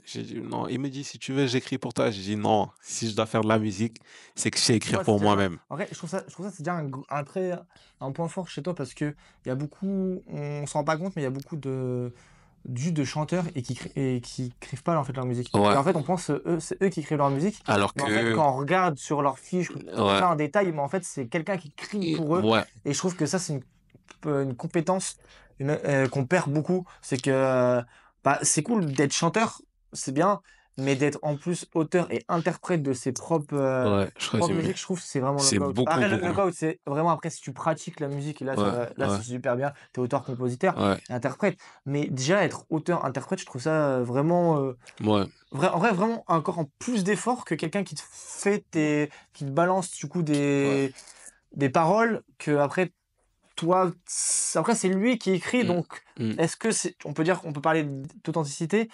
j'ai dit non, il me dit si tu veux, j'écris pour toi. J'ai dit non, si je dois faire de la musique, c'est que je sais écrire Ouais, c'est pour déjà ça. moi-même. En vrai, je trouve ça, c'est déjà un point fort chez toi parce que il y a beaucoup, on s'en rend pas compte, mais il y a beaucoup juste de chanteurs et qui écrivent pas en fait leur musique. Et Ouais. en fait, on pense c'est eux qui écrivent leur musique, Alors mais en fait, que, quand on regarde sur leur fiche, ouais, plein en détail, mais en fait, c'est quelqu'un qui écrit pour eux. ouais, Et je trouve que ça, c'est une compétence qu'on perd beaucoup. C'est que bah, c'est cool d'être chanteur, c'est bien, mais d'être en plus auteur et interprète de ses ouais, je crois que propres musiques, je trouve que c'est vraiment le c'est GOAT. beaucoup, Après, le beaucoup. GOAT, c'est vraiment après si tu pratiques la musique, et là, Ouais, là ouais, c'est super bien. T'es auteur, compositeur ouais, et interprète. Mais déjà, être auteur, interprète, je trouve ça vraiment. ouais, En vrai, vraiment encore en plus d'efforts que quelqu'un qui te fait qui te balance du coup ouais. des paroles que après toi, après c'est lui qui écrit, Mm, donc mm. est-ce que on peut parler d'authenticité?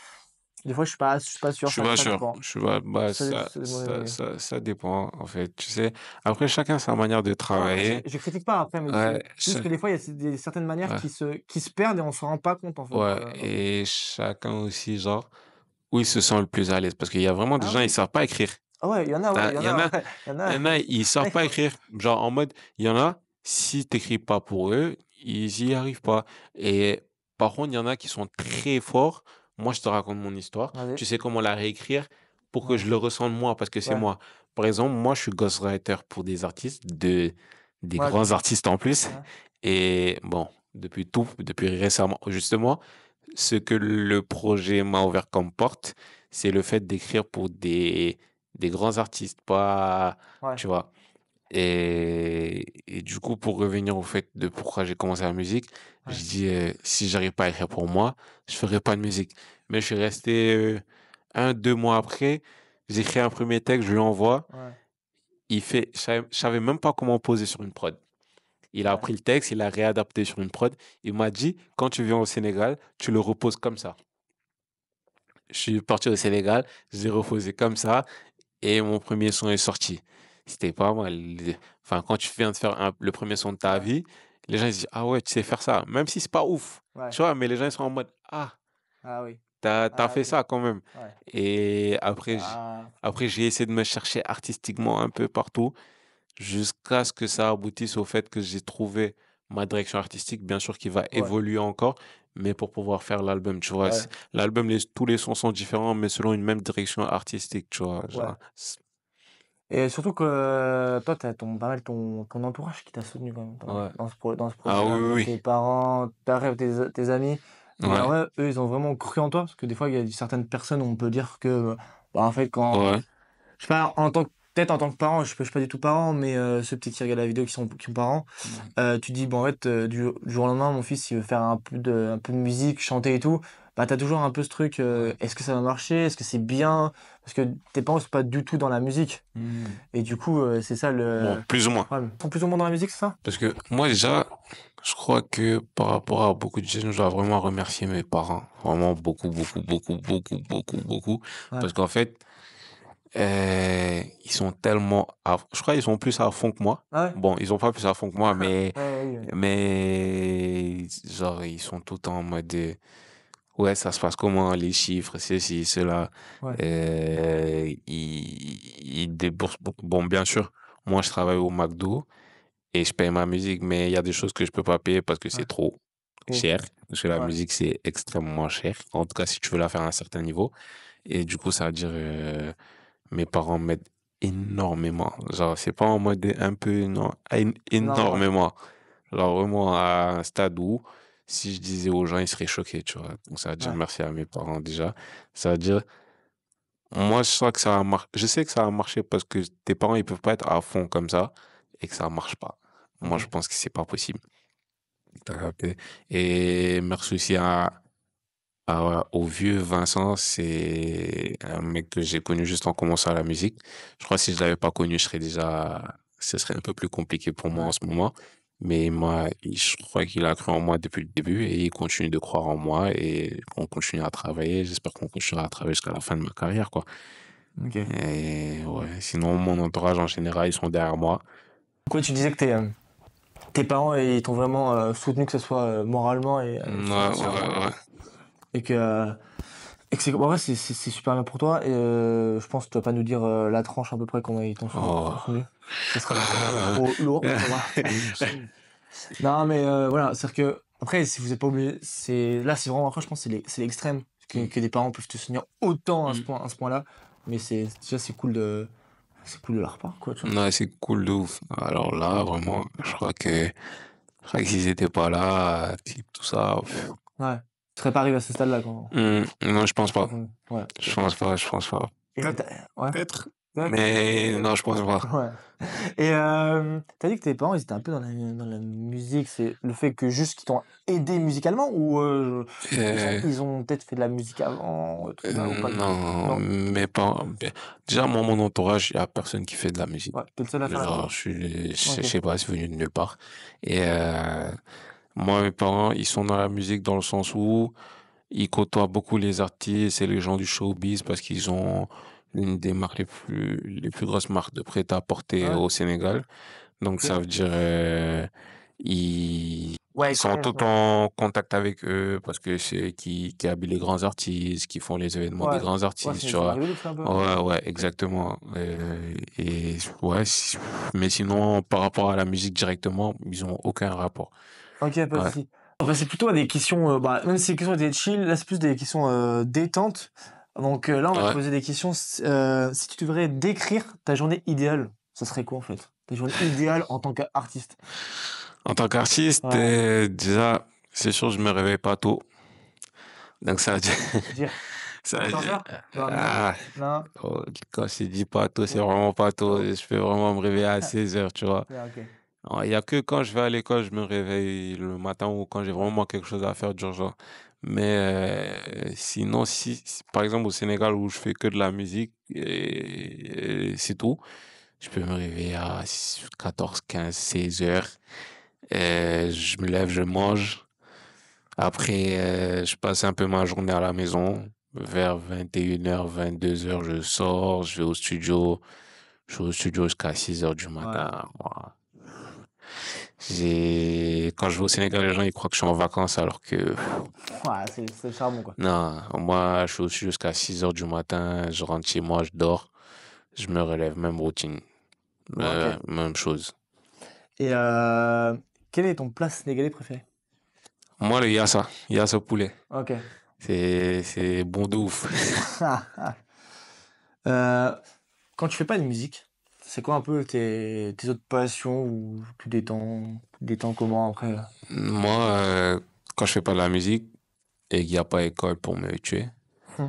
Des fois, je suis pas Je sûr, suis ça, pas ça sûr. dépend. Je suis pas, bah, ça dépend, en fait. Tu sais, après, chacun sa manière de Non, après, travailler. je critique pas après, mais Ouais, c'est juste que des fois, il y a certaines manières ouais, qui se perdent et on se rend pas compte en fait. ouais. Et chacun aussi, genre, où il se sent le plus à l'aise. Parce qu'il y a vraiment des Ah gens, ils oui. savent pas écrire. Ah ouais, il y en a, ouais, il y Il en y en a, a, ouais, il y en il a. y en a, ils Ah, savent il pas faut- écrire. Genre, en mode, il y en a, si t'écris pas pour eux, ils y arrivent pas. Et par contre, il y en a qui sont très forts. Moi, je te raconte mon histoire. Vas-y. Tu sais comment la réécrire pour que Ouais, je le ressente moi, parce que c'est ouais, moi. Par exemple, moi, je suis ghostwriter pour des artistes, des ouais, grands artistes en plus. ouais, Et bon, depuis récemment, justement, ce que le projet m'a ouvert comme porte, c'est le fait d'écrire pour des grands artistes, pas, ouais, tu vois. Et du coup, pour revenir au fait de pourquoi j'ai commencé la musique, je ouais, dis, si j'arrive pas à écrire pour moi, je ferai pas de musique. Mais je suis resté 2 mois après, j'écris un premier texte, je lui envoie. ouais, Je savais même pas comment poser sur une prod. Il a ouais. pris le texte, il a réadapté sur une prod. Il m'a dit, quand tu viens au Sénégal, tu le reposes comme ça. Je suis parti au Sénégal, je l'ai reposé comme ça et mon premier son est sorti. C'était pas mal. Enfin, quand tu viens de faire le premier son de ta Ouais, vie, les gens ils se disent ah ouais, tu sais faire ça, même si c'est pas ouf, ouais. tu vois, mais les gens ils sont en mode ah, Ah oui, t'as ah fait oui, ça quand même. ouais. Et après, Ah, j'ai essayé de me chercher artistiquement un peu partout jusqu'à ce que ça aboutisse au fait que j'ai trouvé ma direction artistique, bien sûr, qui va ouais, évoluer encore, mais pour pouvoir faire l'album, tu vois. ouais, L'album, tous les sons sont différents, mais selon une même direction artistique, tu vois. ouais. Genre, Et surtout que toi, t'as pas mal ton entourage qui t'a soutenu quand même ouais. dans ce Ah projet-là. oui, Même oui, tes parents, tes amis. oui. Et en Ouais, vrai, eux, ils ont vraiment cru en toi. Parce que des fois, il y a certaines personnes où on peut dire que, bah, en fait, quand, ouais, je sais pas, peut-être en tant que parent, je suis pas du tout parent, mais ceux peut-être qui regardent la vidéo qui sont parents, tu dis, bon, en fait, du jour au lendemain, mon fils, il veut faire un peu de musique, chanter et tout. Bah, t'as toujours un peu ce truc, ouais. est-ce que ça va marcher? Est-ce que c'est bien? Parce que tes parents sont pas du tout dans la musique. Et du coup, c'est ça Bon, le plus ou moins. problème. Ils sont plus ou moins dans la musique, c'est ça? Parce que moi, déjà, je crois que par rapport à beaucoup de jeunes, je dois vraiment remercier mes parents. Vraiment beaucoup, beaucoup, beaucoup, beaucoup, beaucoup, beaucoup. Ouais. Parce qu'en fait, ils sont tellement je crois qu'ils sont plus à fond que moi. Ah ouais? Bon, ils sont pas plus à fond que moi, mais, Ouais, oui, oui. genre, ils sont tout le temps en mode, ouais, ça se passe comment, les chiffres, ceci, cela. Ouais. Ils déboursent beaucoup. Bon, bien sûr, moi, je travaille au McDo et je paye ma musique, mais il y a des choses que je peux pas payer parce que Ouais. c'est trop Trop. cher. Parce que la Ouais. musique, c'est extrêmement cher. En tout cas, si tu veux la faire à un certain niveau. Et du coup, ça veut dire, mes parents m'aident énormément. Genre, c'est pas en mode un peu, non, Non, ouais. énormément. Genre, vraiment à un stade où, si je disais aux gens, ils seraient choqués, tu vois. Donc, ça veut dire Ouais. merci à mes parents déjà. Ça veut dire, moi, je sens que ça va marcher. Je sais que ça va marcher parce que tes parents, ils peuvent pas être à fond comme ça et que ça marche pas. Moi, je Ok. pense que c'est pas possible. T'as capté? Et merci aussi au vieux Vincent, c'est un mec que j'ai connu juste en commençant la musique. Je crois que si je l'avais pas connu, ce serait un peu plus compliqué pour moi en Ouais. ce moment. Mais je crois qu'il a cru en moi depuis le début et il continue de croire en moi et on continue à travailler. J'espère qu'on continuera à travailler jusqu'à la fin de ma carrière, quoi. Ok. Et ouais, sinon, mon entourage en général, ils sont derrière moi. Quoi, tu disais que tes parents, ils t'ont vraiment soutenu, que ce soit moralement et Ouais, financièrement. ouais, ouais. Et que, et que c'est, en vrai, c'est super bien pour toi. Et je pense que tu vas pas nous dire la tranche à peu près comment ils t'ont Oh. soutenu. Ça serait trop lourd. Voilà. Non, mais voilà, c'est-à-dire que, après, si vous êtes pas obligé, là, c'est vraiment, après, je pense que c'est l'extrême, que des parents peuvent te soutenir autant Mm. à ce point-là. Mais déjà, c'est cool de leur part, quoi, tu vois. Ouais, c'est cool de ouf. Alors là, vraiment, je crois que s'ils étaient pas là, clip, tout ça. Ouais. Tu serais pas arrivé à ce stade-là, quand. Non, je pense pas. Ouais, Je ok. pense pas, je pense pas. Et Peut-être, ouais. peut-être. Ouais. Mais non, je pense pas. Ouais. Et t'as dit que tes parents, ils étaient un peu dans la musique. C'est le fait que juste qu'ils t'ont aidé musicalement ou Euh, ils ont peut-être fait de la musique avant, tout ça, ou pas du tout? non, Non. mais pas. Déjà, moi, mon entourage, il y a personne qui fait de la musique. Ouais, t'es le seul à faire la Genre, musique. je Ok. sais pas, c'est venu de nulle part. Et moi, mes parents, ils sont dans la musique dans le sens où ils côtoient beaucoup les artistes et les gens du showbiz parce qu'ils ont l'une des marques les plus grosses marques de prêt-à-porter Ouais. au Sénégal. Donc, ça Ok. veut dire, ils, Ouais, ils ils sont connaissent, tout le ouais. temps en contact avec eux parce que c'est eux qui habillent les grands artistes, qui font les événements des Ouais. grands Ouais, artistes, tu c'est vois. Mario Lux un peu. Ouais, ouais, exactement. Et ouais, mais sinon, par rapport à la musique directement, ils ont aucun rapport. Ok, pas de Ouais, souci. Enfin, c'est plutôt des questions, bah, même si les questions étaient chill, là c'est plus des questions détentes. Donc là, on va te ouais. poser des questions. Si tu devrais décrire ta journée idéale, ça serait quoi en fait? Ta journée idéale en tant qu'artiste. En tant qu'artiste, Ouais. déjà, c'est sûr, je me réveille pas tôt. Donc ça veut dire, Dire ça veut dire, 14h? Non, non. ah, Non. oh, quand je dis pas tôt, c'est Ouais. vraiment pas tôt. Oh. Je peux vraiment me réveiller à 16 heures, tu vois. Ouais, ok. Il y a que quand je vais à l'école, je me réveille le matin ou quand j'ai Ouais. vraiment quelque chose à faire d'urgent. Mais sinon, par exemple au Sénégal où je fais que de la musique et c'est tout, je peux me réveiller à 14, 15, 16 heures. Je me lève, je mange. Après, je passe un peu ma journée à la maison. Vers 21h, 22h, je sors, je vais au studio. Je vais au studio jusqu'à 6h du Ouais. matin. Voilà. Quand je vais au Sénégal, les gens ils croient que je suis en vacances alors que Ouais, c'est le charbon quoi. non, moi je suis aussi jusqu'à 6 heures du matin, je rentre chez moi, je dors, je me relève, même routine, Ok. même chose. Et quel est ton plat sénégalais préféré? Moi le yassa poulet, Ok. c'est bon de ouf. Euh, Quand tu fais pas de musique, c'est quoi un peu tes autres passions ou tu détends comment après? Moi, quand je fais pas de la musique et qu'il n'y a pas école pour me tuer, Hmm.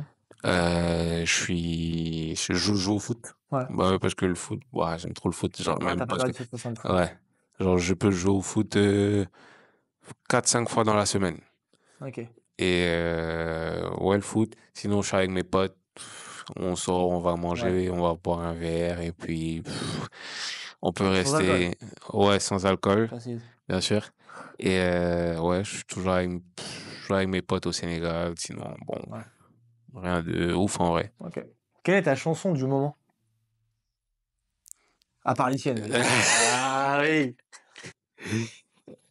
je joue au foot. Ouais. Bah ouais, parce que le foot, ouais, j'aime trop le foot, genre Ouais, même t'as parce que, perdu cette passion de foot. ouais, genre je peux jouer au foot 4-5 fois dans la semaine. Ok. Et ouais, le foot. Sinon, je suis avec mes potes. On sort, on va Ouais. manger, on va boire un verre et puis on peut Sans alcool. rester, ouais, sans alcool, Précise. bien sûr. Et ouais, je suis toujours avec mes potes au Sénégal. Sinon, bon, Ouais. rien de ouf en vrai. Ok. Quelle est ta chanson du moment? À part les tiennes, bien sûr. Ah oui.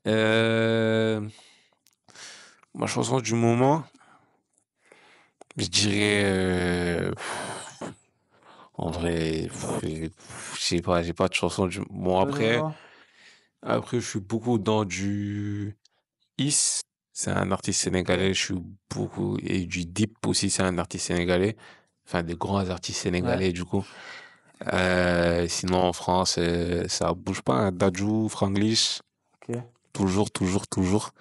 Euh, Ma chanson du moment, je dirais, en vrai, je sais pas, j'ai pas de chanson du. Bon après. Non. Après, je suis beaucoup dans du Is, c'est un artiste Ok. sénégalais, je suis beaucoup, et du Deep aussi, c'est un artiste sénégalais, enfin des grands artistes Ouais. sénégalais du coup. Sinon en France, ça bouge pas, hein. Dadju, Franglish, Ok. toujours, toujours, toujours.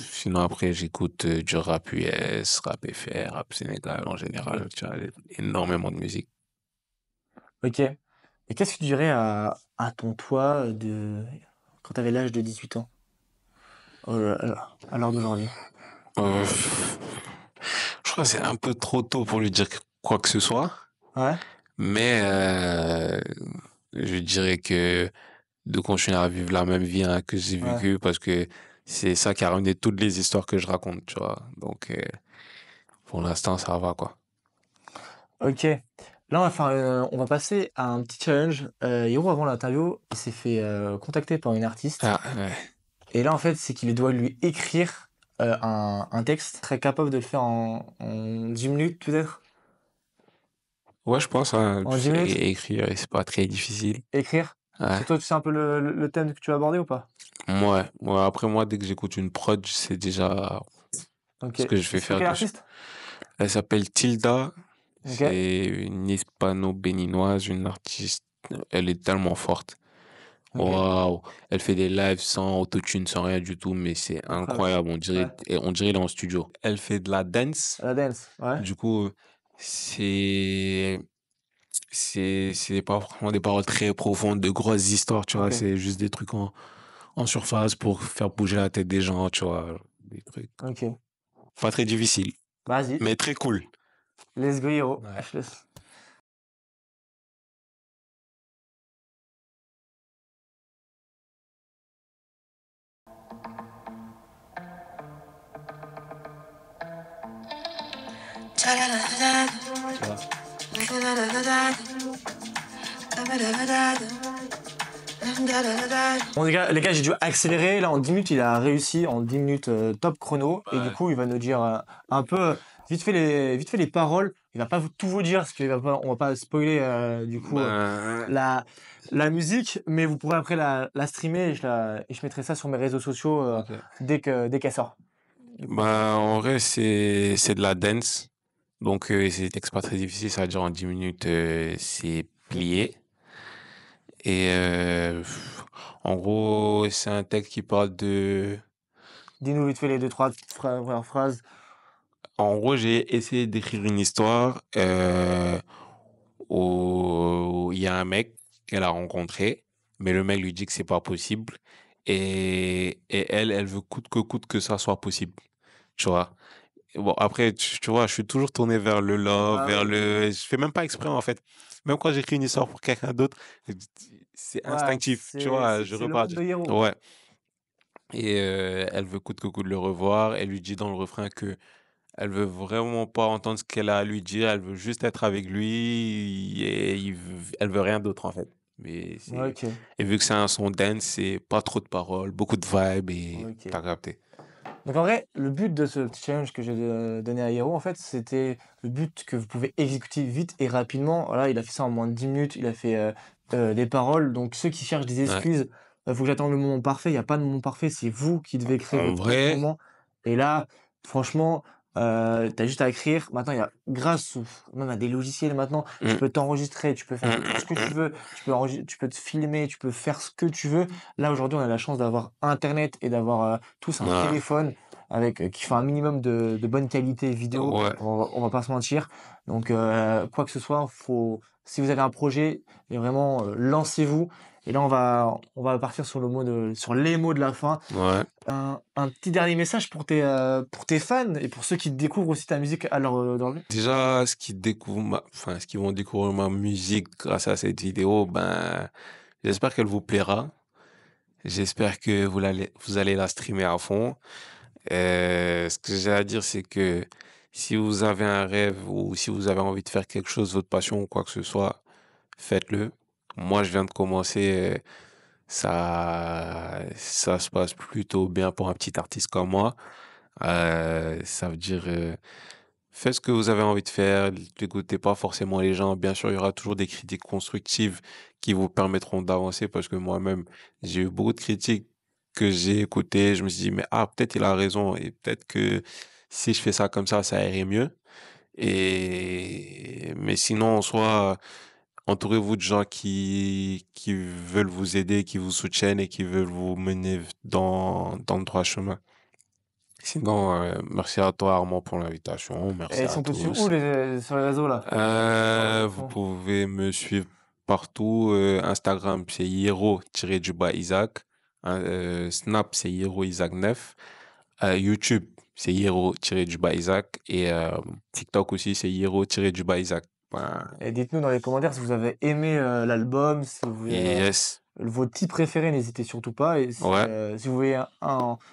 Sinon après, j'écoute du rap US, rap FR, rap Sénégal en général, tu vois, énormément de musique. Ok. Et qu'est-ce que tu dirais à ton toi quand t'avais l'âge de 18 ans? À l'heure d'aujourd'hui. Euh, je crois que c'est un peu trop tôt pour lui dire quoi que ce soit. Ouais. Mais je dirais que de continuer à vivre la même vie hein, que j'ai Ouais. vécue parce que c'est ça qui a ramené toutes les histoires que je raconte, tu vois. Donc pour l'instant, ça va quoi. Ok. Là, on va passer à un petit challenge. Hiro, avant l'interview, il s'est fait contacter par une artiste. Ah, ouais. Et là, en fait, c'est qu'il doit lui écrire un texte. Très capable de le faire en 10 minutes, peut-être? Ouais, je pense, hein, En 10 minutes? écrire, c'est pas très difficile. Écrire? Parce Ouais. que toi, tu sais un peu le thème que tu vas aborder ou pas? Après, moi, dès que j'écoute une prod, je sais déjà Ok. ce que je vais C'est faire quel dessus. artiste? Elle s'appelle Tilda. Ok. C'est une hispano-béninoise, une artiste. Elle est tellement forte. Ok. Waouh. Elle fait des lives sans autotune, sans rien du tout, mais c'est Incroyable. incroyable. Ouais. On dirait elle est en studio. Elle fait de la dance. À la dance. Ouais. Du coup, c'est, c'est pas vraiment des paroles très profondes, de grosses histoires, tu vois. Ok. C'est juste des trucs en surface pour faire bouger la tête des gens, tu vois. Des trucs Ok. pas très difficiles, Vas-y. mais très cool. Let's go, Hiro. Ouais. Je laisse. Bon, les gars, j'ai dû accélérer. Là, en 10 minutes, il a réussi en 10 minutes top chrono. Et du Ouais. coup, il va nous dire un peu vite fait les paroles. Il va pas tout vous dire parce on va pas spoiler du coup Ben, la, la musique. Mais vous pourrez après la streamer et je mettrai ça sur mes réseaux sociaux ok. dès qu'elle sort. Du coup. Ben, en vrai, c'est de la dance. Donc, c'est des textes pas très difficile. Ça veut dire en 10 minutes, c'est plié. Et en gros, c'est un texte qui parle de... Dis-nous vite fait les deux, trois premières phrases. En gros, j'ai essayé d'écrire une histoire où il y a un mec qu'elle a rencontré, mais le mec lui dit que c'est pas possible. Et elle veut coûte que ça soit possible. Tu vois? Bon, après, tu vois, je suis toujours tourné vers le love, Bah vers oui. le... Je fais même pas exprès, en fait. Même quand j'écris une histoire pour quelqu'un d'autre, c'est Ouais, instinctif. Tu vois, je c'est le repars. mood de Hiro. Ouais. Et elle veut coûte que coûte le revoir. Elle lui dit dans le refrain que elle veut vraiment pas entendre ce qu'elle a à lui dire. Elle veut juste être avec lui et elle veut rien d'autre, en fait. Mais Ouais, c'est... ok. Et vu que c'est un son dance, c'est pas trop de paroles, beaucoup de vibes et Ok. t'as capté. Donc en vrai, le but de ce petit challenge que j'ai donné à Hiro, en fait, c'était le but que vous pouvez exécuter vite et rapidement. Voilà, il a fait ça en moins de 10 minutes, il a fait des paroles. Donc ceux qui cherchent des Ouais. excuses, il faut que j'attende le moment parfait. Il n'y a pas de moment parfait, c'est vous qui devez créer En votre propre vrai, moment. Et là, franchement, t'as juste à écrire. Maintenant, il y a, grâce même à des logiciels maintenant, tu hum, peux t'enregistrer, tu peux faire tout ce que tu veux, tu peux te filmer, tu peux faire ce que tu veux. Là, aujourd'hui, on a la chance d'avoir Internet et d'avoir tous un ouais. téléphone avec qui fait un minimum de bonne qualité vidéo. Ouais. On va pas se mentir. Donc, quoi que ce soit, si vous avez un projet, et vraiment lancez-vous. Et là, on va partir sur sur les mots de la fin. Ouais. Un petit dernier message pour tes fans et pour ceux qui découvrent aussi ta musique à dans le... Déjà, ce qui vont découvrir ma musique grâce à cette vidéo, ben, j'espère qu'elle vous plaira. J'espère que vous allez la streamer à fond. Ce que j'ai à dire, c'est que si vous avez un rêve ou si vous avez envie de faire quelque chose, votre passion ou quoi que ce soit, faites-le. Moi, je viens de commencer. Ça se passe plutôt bien pour un petit artiste comme moi. Ça veut dire, faites ce que vous avez envie de faire, n'écoutez pas forcément les gens. Bien sûr, il y aura toujours des critiques constructives qui vous permettront d'avancer parce que moi-même, j'ai eu beaucoup de critiques que j'ai écoutées. Je me suis dit, mais ah, peut-être il a raison et peut-être que si je fais ça comme ça irait mieux. Mais sinon, en soi, entourez-vous de gens qui veulent vous aider, qui vous soutiennent et qui veulent vous mener dans le droit chemin. Sinon, merci à toi Armand pour l'invitation. Et Merci ils à sont possibles où tous. sur les réseaux là? Sur le Vous fond. pouvez me suivre partout. Instagram, c'est Hiro-Isaac. Snap, c'est Hiro Isaac 9. YouTube, c'est Hiro-Isaac. Et TikTok aussi, c'est Hiro-Isaac. Ben, Et dites-nous dans les commentaires si vous avez aimé l'album, si vous voulez yes. vos titres préférés, n'hésitez surtout pas. Et Ouais, si vous voulez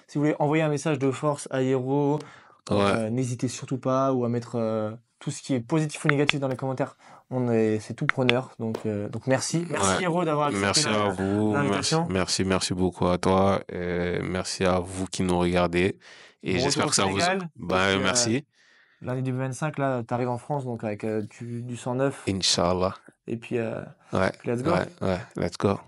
si vous voulez envoyer un message de force à Hiro, ouais. n'hésitez surtout pas ou à mettre tout ce qui est positif ou négatif dans les commentaires. C'est tout preneur. Donc merci. Merci Ouais. Hero d'avoir accepté Merci à vous. l'invitation. Merci beaucoup à toi. Merci à vous qui nous regardez. Et Bon retour j'espère au que ça vous... Sénégal. Et Ben, puis, merci. l'année 2025, là, t'arrives en France, donc avec du 109. Inch'Allah. Et puis, Ouais, let's go. ouais. Let's go.